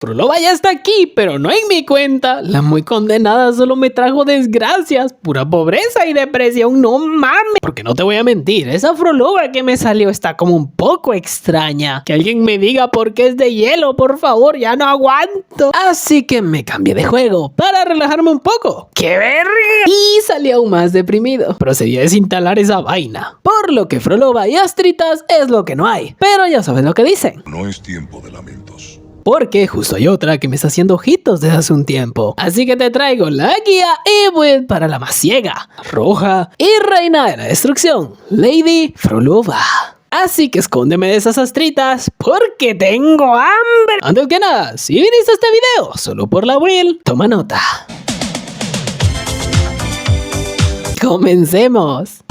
Frolova ya está aquí, pero no en mi cuenta. La muy condenada solo me trajo desgracias, pura pobreza y depresión, no mames. Porque no te voy a mentir, esa Frolova que me salió está como un poco extraña. Que alguien me diga por qué es de hielo, por favor, ya no aguanto. Así que me cambié de juego para relajarme un poco. ¡Qué verga! Y salí aún más deprimido. Procedí a desinstalar esa vaina. Por lo que Frolova y Astritas es lo que no hay. Pero ya sabes lo que dicen. No es tiempo de lamentos. Porque justo hay otra que me está haciendo ojitos desde hace un tiempo. Así que te traigo la guía y build para la más ciega, roja y reina de la destrucción, Lady Frolova. Así que escóndeme de esas astritas porque tengo hambre. Antes que nada, si viniste a este video solo por la build, toma nota. Comencemos.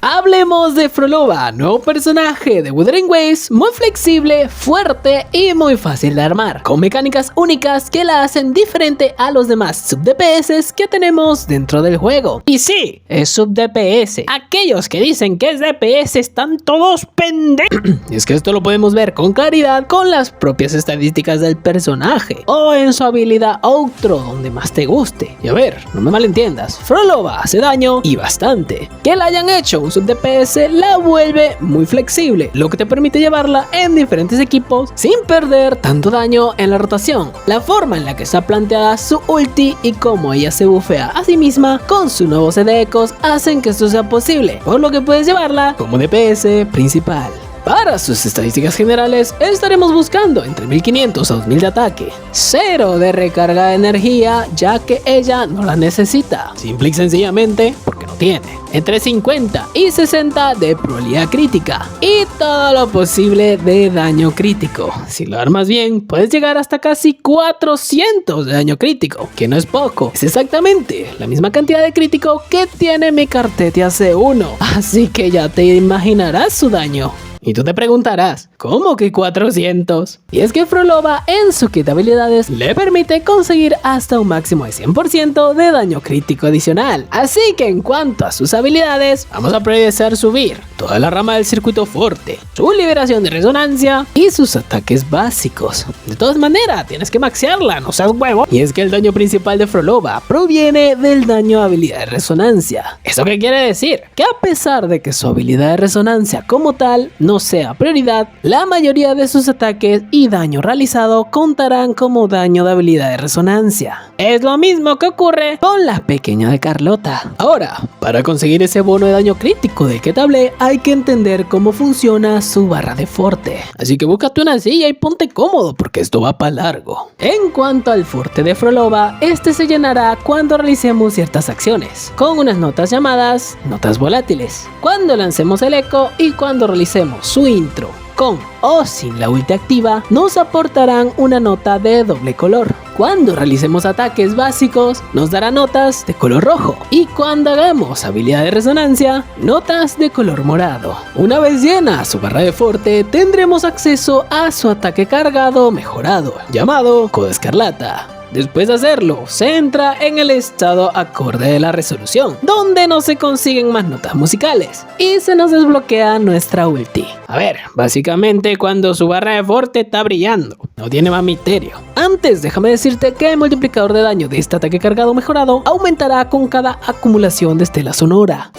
Hablemos de Frolova, nuevo personaje de Wuthering Waves, muy flexible, fuerte y muy fácil de armar, con mecánicas únicas que la hacen diferente a los demás sub-DPS que tenemos dentro del juego. Y sí, es sub-DPS. Aquellos que dicen que es DPS están todos pendejos. Y es que esto lo podemos ver con claridad con las propias estadísticas del personaje o en su habilidad Outro, donde más te guste. Y a ver, no me malentiendas, Frolova hace daño y bastante. Que la hayan hecho un sub-DPS la vuelve muy flexible, lo que te permite llevarla en diferentes equipos sin perder tanto daño en la rotación. La forma en la que está planteada su ulti y cómo ella se bufea a sí misma con su nuevo set de ecos hacen que esto sea posible, por lo que puedes llevarla como DPS principal. Para sus estadísticas generales estaremos buscando entre 1500 a 2000 de ataque, 0 de recarga de energía ya que ella no la necesita, simple y sencillamente porque no tiene, entre 50 y 60 de probabilidad crítica y todo lo posible de daño crítico. Si lo armas bien puedes llegar hasta casi 400 de daño crítico, que no es poco, es exactamente la misma cantidad de crítico que tiene mi Cartetia C1, así que ya te imaginarás su daño. Y tú te preguntarás, ¿cómo que 400? Y es que Frolova en su kit de habilidades le permite conseguir hasta un máximo de 100% de daño crítico adicional. Así que en cuanto a sus habilidades, vamos a priorizar subir toda la rama del circuito fuerte, su liberación de resonancia y sus ataques básicos. De todas maneras, tienes que maxearla, no seas huevo. Y es que el daño principal de Frolova proviene del daño a habilidad de resonancia. ¿Eso qué quiere decir? Que a pesar de que su habilidad de resonancia como tal no sea prioridad, la mayoría de sus ataques y daño realizado contarán como daño de habilidad de resonancia. Es lo mismo que ocurre con la pequeña de Carlota. Ahora, para conseguir ese bono de daño crítico del que te hablé, hay que entender cómo funciona su barra de forte. Así que búscate una silla y ponte cómodo porque esto va para largo. En cuanto al forte de Frolova, este se llenará cuando realicemos ciertas acciones, con unas notas llamadas notas volátiles, cuando lancemos el eco y cuando realicemos su intro. Con o sin la ulti activa, nos aportarán una nota de doble color. Cuando realicemos ataques básicos, nos dará notas de color rojo. Y cuando hagamos habilidad de resonancia, notas de color morado. Una vez llena su barra de forte, tendremos acceso a su ataque cargado mejorado, llamado Coda Escarlata. Después de hacerlo, se entra en el estado acorde de la resolución, donde no se consiguen más notas musicales y se nos desbloquea nuestra ulti. A ver, básicamente cuando su barra de forte está brillando, no tiene más misterio. Antes déjame decirte que el multiplicador de daño de este ataque cargado mejorado aumentará con cada acumulación de estela sonora.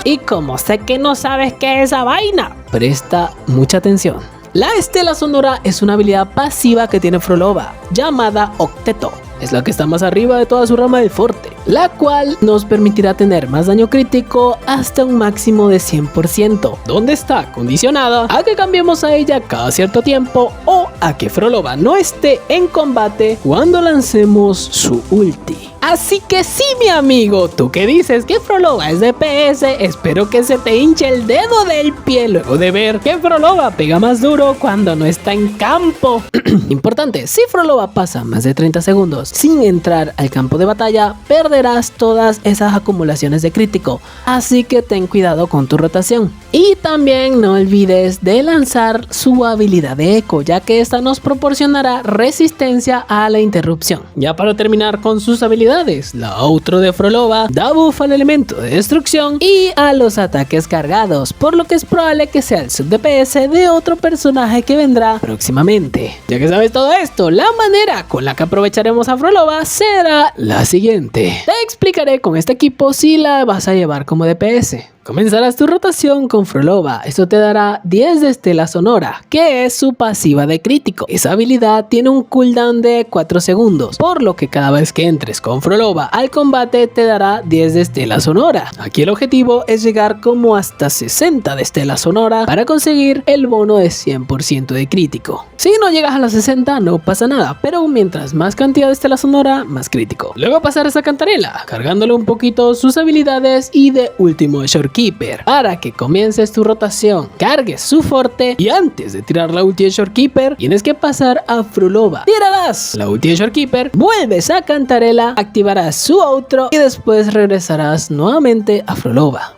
Y como sé que no sabes qué es esa vaina, presta mucha atención. La estela sonora es una habilidad pasiva que tiene Frolova, llamada Octeto. Es la que está más arriba de toda su rama de forte, la cual nos permitirá tener más daño crítico hasta un máximo de 100%, donde está condicionada a que cambiemos a ella cada cierto tiempo o a que Frolova no esté en combate cuando lancemos su ulti. Así que sí, mi amigo, tú que dices que Frolova es DPS, espero que se te hinche el dedo del pie luego de ver que Frolova pega más duro cuando no está en campo. Importante, si Frolova pasa más de 30 segundos sin entrar al campo de batalla, perderás todas esas acumulaciones de crítico, así que ten cuidado con tu rotación. Y también no olvides de lanzar su habilidad de eco, ya que esta nos proporcionará resistencia a la interrupción. Ya para terminar con sus habilidades, la outro de Frolova da buff al elemento de destrucción y a los ataques cargados, por lo que es probable que sea el sub DPS de otro personaje que vendrá próximamente. Ya que sabes todo esto, la manera con la que aprovecharemos a Frolova será la siguiente. Te explicaré con este equipo si la vas a llevar como DPS. Comenzarás tu rotación con Frolova, esto te dará 10 de Estela Sonora, que es su pasiva de crítico. Esa habilidad tiene un cooldown de 4 segundos, por lo que cada vez que entres con Frolova al combate te dará 10 de Estela Sonora. Aquí el objetivo es llegar como hasta 60 de Estela Sonora para conseguir el bono de 100% de crítico. Si no llegas a los 60 no pasa nada, pero mientras más cantidad de Estela Sonora, más crítico. Luego pasarás a Cantarela, cargándole un poquito sus habilidades y de último Shorekeeper, para que comiences tu rotación, cargues su forte y antes de tirar la ulti de Shorekeeper tienes que pasar a Frolova. Tirarás la ulti de Shorekeeper, vuelves a Cantarela, activarás su outro y después regresarás nuevamente a Frolova.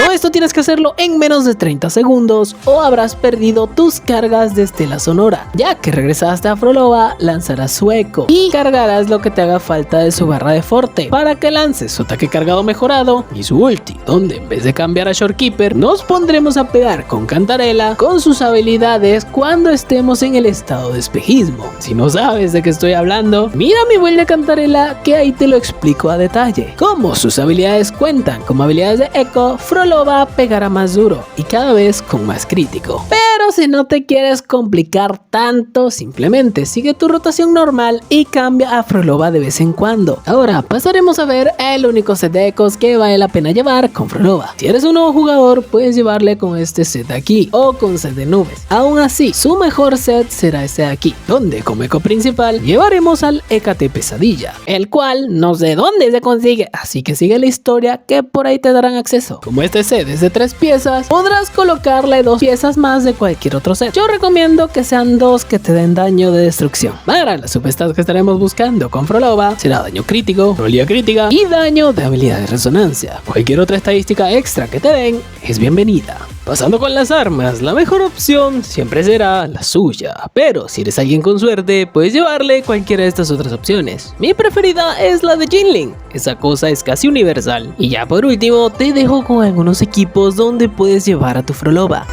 Todo esto tienes que hacerlo en menos de 30 segundos o habrás perdido tus cargas de Estela Sonora. Ya que regresaste a Frolova, lanzarás su eco y cargarás lo que te haga falta de su barra de forte para que lances su ataque cargado mejorado y su ulti, donde en vez de cambiar a Shorekeeper nos pondremos a pegar con Cantarela con sus habilidades cuando estemos en el estado de espejismo. Si no sabes de qué estoy hablando, mira mi build de Cantarela que ahí te lo explico a detalle. Como sus habilidades cuentan como habilidades de eco, Frolova pegará más duro y cada vez con más crítico. Pero si no te quieres complicar tanto, simplemente sigue tu rotación normal y cambia a Frolova de vez en cuando. Ahora pasaremos a ver el único set de ecos que vale la pena llevar con Frolova. Si eres un nuevo jugador, puedes llevarle con este set de aquí o con set de nubes. Aún así, su mejor set será este de aquí, donde como eco principal llevaremos al Hécate Pesadilla, el cual no sé dónde se consigue, así que sigue la historia que por ahí te darán acceso. Como este set es de 3 piezas, podrás colocarle 2 piezas más de cualquier otro set. Yo recomiendo que sean 2 que te den daño de destrucción. Para las substats que estaremos buscando con Frolova será daño crítico, rolía crítica y daño de habilidad de resonancia. Cualquier otra estadística extra que te den es bienvenida. Pasando con las armas, la mejor opción siempre será la suya, pero si eres alguien con suerte puedes llevarle cualquiera de estas otras opciones. Mi preferida es la de Jinling, esa cosa es casi universal. Y ya por último te dejo con algunos equipos donde puedes llevar a tu Frolova.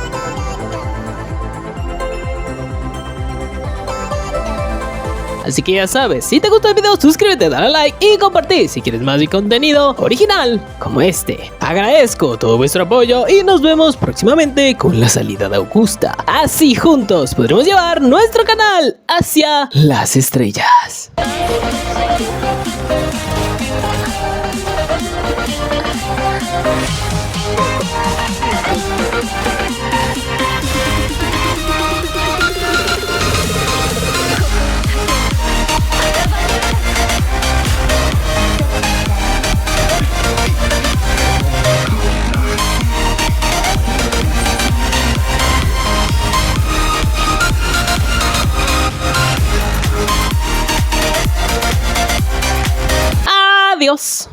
Así que ya sabes, si te gustó el video suscríbete, dale like y compartí si quieres más de contenido original como este. Agradezco todo vuestro apoyo y nos vemos próximamente con la salida de Augusta. Así juntos podremos llevar nuestro canal hacia las estrellas. Adiós.